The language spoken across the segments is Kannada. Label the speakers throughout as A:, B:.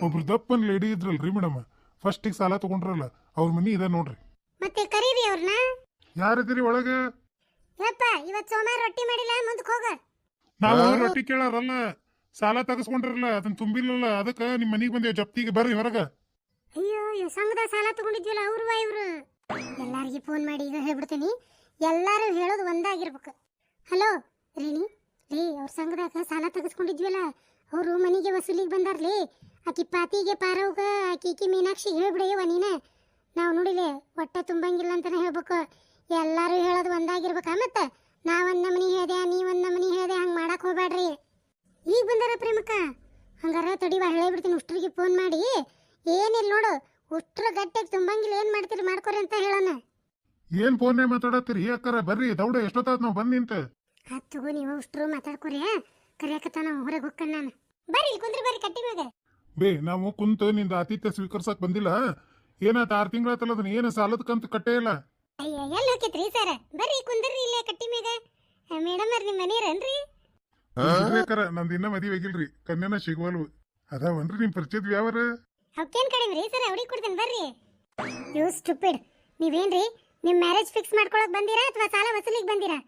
A: ಒಬ್ರು ದಪ್ಪನ್ ಲೇಡಿ ಇದ್ರಲ್ರಿ ಮೇಡಮ್, ಫಸ್ಟಿಗೆ ಸಾಲ ತಗೊಂಡ್ರಲ್ಲ ಅವ್ರ ಮನಿ ಇದೆ ನೋಡ್ರಿ.
B: ಮತ್ತೆ ಕರೀರಿ ಅವ್ರನ್ನ.
A: ಯಾರಿದ್ದೀರಿ ಒಳಗೆ?
B: ಯಪ್ಪ ಇವತ್ ಸೋಮವಾರ ರೊಟ್ಟಿ ಮಾಡಿಲ್ಲ, ಮುಂದಕ್ಕೆ ಹೋಗ.
A: ನಾವು ರೊಟ್ಟಿ ಕೇಳಾರಲ್ಲ, ಸಾಲ ತಗಸ್ಕೊಂಡ್ರಲ್ಲ ಅದನ್ನ ತುಂಬಿಲ್ಲಲ್ಲ, ಅದಕ್ಕೆ ನಿಮ್ ಮನಿಗೆ ಬಂದೇವ್ ಜಪ್ತಿಗೆ, ಬರ್ರಿ ಹೊರಗ.
B: ಅಯ್ಯೋ ಸಂಘದ ಸಾಲ ತಗೊಂಡಿದ್ವಲ್ಲ ಅವ್ರು ಇವ್ರು. ಎಲ್ಲಾರಿಗೆ ಫೋನ್ ಮಾಡಿ ಈಗ ಹೇಳ್ಬಿಡ್ತೀನಿ, ಎಲ್ಲಾರು ಹೇಳೋದು ಒಂದಾಗಿರ್ಬೇಕು. ಹಲೋ ರೇಣಿ, ರೀ ಅವ್ರ ಸಂಘದಾಗ ಸಾಲ ತಗಸ್ಕೊಂಡಿದ್ವಲ್ಲ ಅವರು ಮನೆಗೆ ವಸೂಲಿಗೆ ಬಂದಾರ್ಲಿ. ಆಕಿ ಪಾತಿಗೆ ಪಾರವ್ಗ ಆಕಿ ಮೀನಾಕ್ಷಿ ಹೇಳ್ಬಿಡೆಯವ ನೀನ. ನಾವು ನೋಡಿಲೆ ಹೊಟ್ಟೆ ತುಂಬಂಗಿಲ್ಲ ಅಂತಾನೆ ಹೇಳ್ಬೇಕು. ಎಲ್ಲಾರು ಹೇಳೋದು ಒಂದಾಗಿರ್ಬೇಕ. ಮತ್ತೆ ನಾವೊಂದ್ ನಮನಿ ಹೇಳ್ದೆ ನೀವೊಂದ್ ನಮನಿ ಹೇಳ್ದೆ ಹಂಗೆ ಮಾಡಕ್ ಹೋಗ್ಬೇಡ್ರಿ. ಈಗ ಬಂದಾರ ಪ್ರೇಮಕ್ಕ, ಹಂಗಾರ ತಡಿವಾ ಹೇಳಬಿಡ್ತೀನಿ ಉಷ್ಟ್ರಿಗೆ ಫೋನ್ ಮಾಡಿ. ಏನಿಲ್ಲ ನೋಡು, ಉಷ್ಟ್ರ ಗಟ್ಟೆಗೆ ತುಂಬಂಗಿಲ್ಲ, ಏನ್ ಮಾಡ್ತೀರಿ ಮಾಡ್ಕೊರಿ ಅಂತ ಹೇಳೋಣ.
A: ಏನ್ ಫೋನ್ ಮಾತಾಡತ್ತೀರಿ ಅಕ್ಕಾರ? ಬರ್ರಿ ದೌಡ, ಎಷ್ಟೊತ್ತಾತ್ ನಾವು ಬಂದ್ ನಿಂತ.
B: ಹತ್ತುಗು ನೀವು ಉಷ್ಟ್ರು ಮಾತಾಡ್ಕೊರಿ. ಕರಿಯಾಕತ್ತ ನಾವು ಹೊರಗೆ ಹೋಗ್ಕಣ್ಣ. ನಾನು ಬರ್ರಿ ಇಲ್ಲಿ ಕುಂದ್ರಿ, ಬರ್ರಿ ಕಟ್ಟಿ ಮ್ಯಾಗ.
A: ಬೇ ನಾವು ಕುಂತ ನಿಂದ ಆತಿಥ್ಯ ಸ್ವೀಕರಿಸಕ್ ಬಂದಿಲ್ಲ. ಏನಾತ 6 ತಿಂಗಳಾತಲ್ಲ, ಅದನ್ನ ಏನು ಸಾಲದ ಕಂತು ಕಟ್ಟೇ ಇಲ್ಲ.
B: ಅಯ್ಯ ಎಲ್ಲಿ ಹೋಗಿತ್ರಿ ಸರ್? ಬರ್ರಿ ಕುಂದ್ರಿ ಇಲ್ಲೇ ಕಟ್ಟಿ ಮ್ಯಾಗ. ಮೇಡಮ್ ಅವ್ರ ನಿಮ್ಮ ಮನೆಯವ್ರನ್ರಿ?
A: ಅಕ್ಕಾರ ನಮ್ದು ಇನ್ನ ಮದುವೆ ಆಗಿಲ್ರಿ, ಕನ್ಯಾನ ಸಿಗುವಲ್ವು. ಅದಾವನ್ರಿ ನಿಮ್ ಪರಿಚಯದ ವ್ಯಾವಾರ?
B: ಅವಕ್ಕೇನ್ ಕಡಿಮ್ರಿ ಸರ್, ಅವ್ರಿಗೆ ಕೊಡ್ತೇನೆ ಬರ್ರಿ. ಯು ಸ್ಟುಪಿಡ್, ನೀವೇನ್ರಿ ನಿಮ್ ಮ್ಯಾರೇಜ್ ಫಿಕ್ಸ್ ಮಾಡ್ಕೊಳಕ್ ಬಂದಿರಾ ಅಥವಾ ಸಾಲ ವಸೂಲಿಗೆ ಬಂದಿರಾ?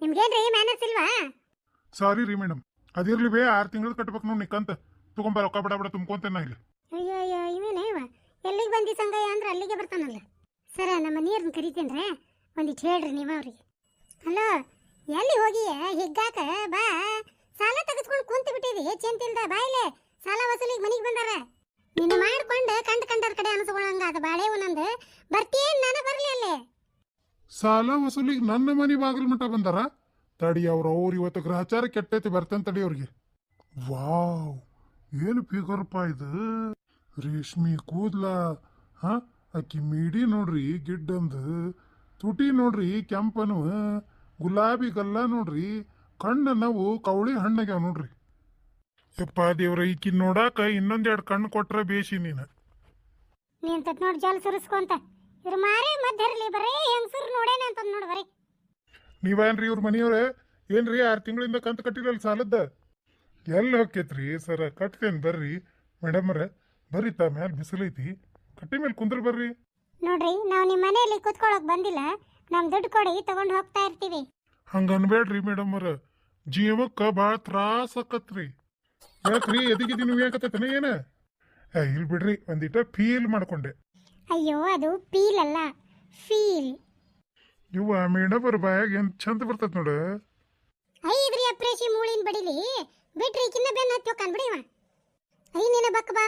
B: ನಿಮ್ಗೇನ್ರಿ ಮ್ಯಾನರ್ಸ್ ಇಲ್ವಾ?
A: ಸಾರಿ ರೀ ಮೇಡಮ್, ಅದಿರ್ಲಿ ಬೇ, 6 ತಿಂಗಳು ಕಟ್ಬೇಕು ನೋಡಿ ನಿಕ್ಕಂತ. ತಗೊಂಬ ರೊಕ್ಕ ಬಡ ಬಡ ತುಂಬ್ಕೊಂತೇನ ಇಲ್ಲಿ.
B: ಅಯ್ಯೋ ಅಯ್ಯೋ ಇವೇನೇ ಇವ, ಎಲ್ಲಿಗೆ ಬಂದಿ ಸಂಗಯ್ಯ ಅಂದ್ರೆ ಅಲ್ಲಿಗೆ ಬರ್ತಾನಲ್ಲ. ಸರ ನಮ್ಮ ನೀರ್ನ ಕರಿತೇನ್ರೆ, ಒಂದಿಟ್ಟು ಹೇಳ್ರಿ ನೀವು ಅವ್ರಿಗೆ. ಹಲೋ, ಎಲ್ಲಿ ಹೋಗಿ ಹಿಗ್ಗಾಕ ಬಾ, ಸಾಲ ತೆಗೆದುಕೊಂಡು ಕುಂತು ಬಿಟ್ಟಿದಿ ಚೆಂತಿಲ್ದ. ಬಾಯಿಲೆ ಸಾಲ ವಸೂಲಿಗೆ ಮನೆಗೆ ಬಂದಾರ. ನೀನು ಮಾಡ್ಕೊಂಡು ಕಂಡರ ಕಡೆ ಅನ್ಸ್ಕೊಳಂಗ ಅದು ಬಾಳೆ ನಂದು. ಬರ್ತೀಯೇನ್? ನಾನು ಬರ್ಲಿ ಅಲ್ಲೇ.
A: ಸಾಲ ವಸೂಲಿಗೆ ನನ್ನ ಮನೆ ಬಾಗಿಲು ಮಠ ಬಂದಾರ. ತಡಿ ಅವ್ರು ಇವತ್ತು ಗ್ರಹಚಾರ ಕೆಟ್ಟೈತಿ, ಬರ್ತೇನೆ ತಡಿ ಅವ್ರಿಗೆ. ವಾವ್, ಏನು ಫಿಗರ್ಪ ಇದು, ರೇಷ್ಮಿ ಕೂದ್ಲ, ಹಾ ಅಕ್ಕಿ ಮೀಡಿ ನೋಡ್ರಿ ಗಿಡ್ಡಂದು, ತುಟಿ ನೋಡ್ರಿ ಕೆಂಪನು, ಗುಲಾಬಿ ಗಲ್ಲ ನೋಡ್ರಿ, ಕಣ್ಣು ನಾವು ಕವಳಿ ಹಣ್ಣಾಗ್ಯಾವ ನೋಡ್ರಿ. ಯಪ್ಪ ದೇವ್ರ, ಈಕಿ ನೋಡಾಕ ಇನ್ನೊಂದೆರಡು ಕಣ್ಣು ಕೊಟ್ರ ಬೇಸಿ ನೀನು.
B: ನೀನ್ ತತ್ ನೋಡಿ ಜಲ್ ಸುರಿಸ್ಕೊಂತ ಇದ್ರ ಮಾರೇ ಮಧ್ಯರ್ಲಿ ಬರೇ ಹೆಂಗಸರು ನೋಡೇನ ಅಂತ ನೋಡಿ ಬರೀ.
A: ನೀವೇನ್ರಿ ಇವ್ರ ಮನೆಯವ್ರೆ? ಏನ್ರಿ 6 ತಿಂಗಳಿಂದ ಕಂತು ಕಟ್ಟಿರಲ್ಲ ಸಾಲದ್ದ? ಎಲ್ಲಿ ಹೋಗ್ತೈತ್ರಿ ಸರ? ಕಟ್ತೇನೆ ಬರ್ರಿ ಮೇಡಮ್ರ, ಬರ್ರಿ. ತಾ ಮ್ಯಾಲ ಬಿಸಿಲೈತಿ, ಕಟ್ಟಿ ಮೇಲೆ ಕುಂದ್ರ ಬರ್ರಿ.
B: ನೋಡ್ರಿ, ನಾವು ನಿಮ್ಮ ಮನೆಯಲ್ಲಿ ಕೂತ್ಕೊಳ್ಳೋಕ್ ಬಂದಿಲ್ಲ, ನಮ್ ದುಡ್ಡು ಕೊಡಿ ತಗೊಂಡು ಹೋಗ್ತಾ ಇರ್ತೀವಿ.
A: ಹಂಗ ಅನ್ಬೇಡ್ರಿ ಮೇಡಮ್ರ, ಜೀವಕ್ಕ ಭಾಳ ತ್ರಾಸ ಆಕತ್ರಿ. ಯಾಕ್ರಿ ಎದಿಗಿದಿ ನೀವು ಯಾಕತ್ತೇನ ಏನ? ಇಲ್ಲಿ ಬಿಡ್ರಿ, ಒಂದಿಟ ಫೀಲ್ ಮಾಡ್ಕೊಂಡೆ.
B: ಅಯ್ಯೋ ಅದು ಪೀಲ್ ಅಲ್ಲ, ಫೀಲ್.
A: ಇವ ಮೇಡಮ್ರ ಬಾಯಾಗ ಏನ್ ಚಂದ ಬರ್ತದ ನೋಡ.
B: ಐದ್ರಿ ಅಪ್ರೇಶಿ ಮೂಳಿನ ಬಡಿಲಿ ಬಿಟ್ರಿ ಕಿನ್ನ ಬೆನ್ನ ಹತ್ತಿ ಹೋಗ್ತಾನ ಬಿಡಿ ಇವ. ಐ ನಿನ್ನ ಬಕ್ಕ ಬಾ.